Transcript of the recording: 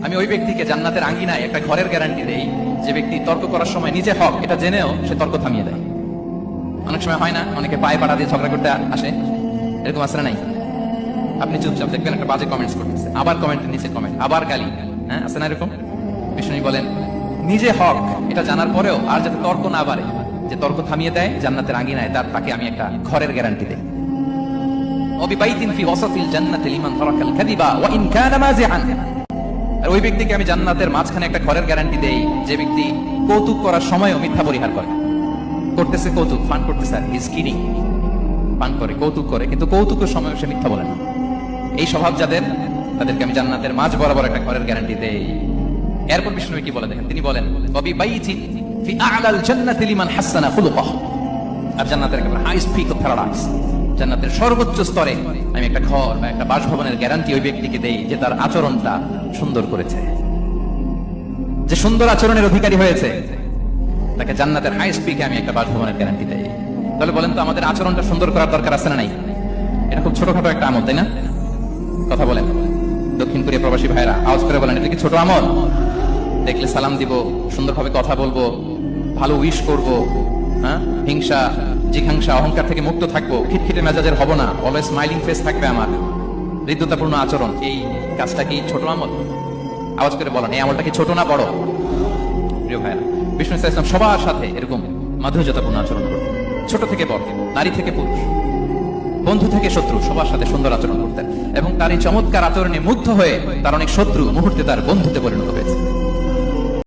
আমি ওই ব্যক্তিকে জান্নাতের আঙ্গিনায় একটা ঘরের গ্যারান্টি দেই যে ব্যক্তি তর্ক করার সময় নিজে হক এটা জেনেও সে তর্ক থামিয়ে দেয়। অনেক সময় হয় না, অনেকে পায়ে পাড়া দিয়ে ঝগড়া করতে আসে, এরকম আসলে নাই? আপনি চুপচাপ দেখবেন একটা বাজে কমেন্টস করতেছে, আবার কমেন্টের নিচে কমেন্ট, আবার গালি, হ্যাঁ আছে না এরকম? বিষ্ণু বলেন নিজে হক এটা জানার পরেও আর যাতে তর্ক না বাড়ে, যে তর্ক থামিয়ে দেয় জান্নাতের আঙ্গিনায়, তাকে আমি একটা ঘরের গ্যারান্টি দেই। ওবিবাইতিন ফি ওয়াসাতিল জান্নাতি লিমান তারাকাল কাযিবা ওয়া ইন কানা মাযিআন। আর ওই ব্যক্তিকে আমি জান্নাতের মাঝখানে একটা ঘরের গ্যারান্টি দেই যে ব্যক্তি কৌতুক করার সময়ও মিথ্যা পরিহার করে। করতেছে কৌতুক, ফান করতেছে, হি ইজ কিডিং, পান করে, কৌতুক করে, কিন্তু কৌতুকের সময় সে মিথ্যা বলে না। এই স্বভাব যাদের, তাদেরকে আমি জান্নাতের মাঝ বরাবর একটা ঘরের গ্যারান্টি দেই। এরপর বিষ্ণু কি বলে দেখেন, তিনি বলেন ওবিবাইতিন ফি আ'লাল জান্নাতি লিমান হাসানা খুলুকাহু। আর জান্নাতের একেবারে হাইস্ট পিক অফ প্যারাডাইস, জান্নাতের সর্বোচ্চ স্তরে আমি একটা ঘর বা একটা বাসভবনের গ্যারান্টি ওই ব্যক্তিকে দেই যে তার আচরণটা সুন্দর করেছে, যে সুন্দর আচরণের অধিকারী হয়েছে, তাকে জান্নাতের হাইস্ট পিকে আমি একটা বাসভবনের গ্যারান্টি দেই। তাহলে বলেন তো আমাদের আচরণটা সুন্দর করার দরকার আছে না নাই? এটা খুব ছোটখাটো একটা আমল, তাই না? কথা বলেন দক্ষিণ কোরিয়া প্রবাসী ভাইরা, আওয়াজ করে বলেন এটা কি ছোট আমল? দেখলে সালাম দিব, সুন্দরভাবে কথা বলবো, ভালো উইশ করব, হ্যাঁ, হিংসা জিঘাংসা অহংকার থেকে মুক্ত থাকবো, খিটখিটে মেজাজের হব না, অলওয়েজ স্মাইলিং ফেস থাকবে আমার, হৃদ্যতাপূর্ণ আচরণ। এই কাজটা কি ছোট আমল? আওয়াজ করে বলেন এই আমলটা কি ছোট না বড়? প্রিয় ভাইরা, বিষ্ণু ইসলাম সবার সাথে এরকম মাধুর্যতাপূর্ণ আচরণ করতেন, ছোট থেকে বড়, নারী থেকে পুরুষ, বন্ধু থেকে শত্রু, সবার সাথে সুন্দর আচরণ করতেন। এবং তার এই চমৎকার আচরণে মুগ্ধ হয়ে তার অনেক শত্রু মুহূর্তে তার বন্ধুতে পরিণত হয়েছে।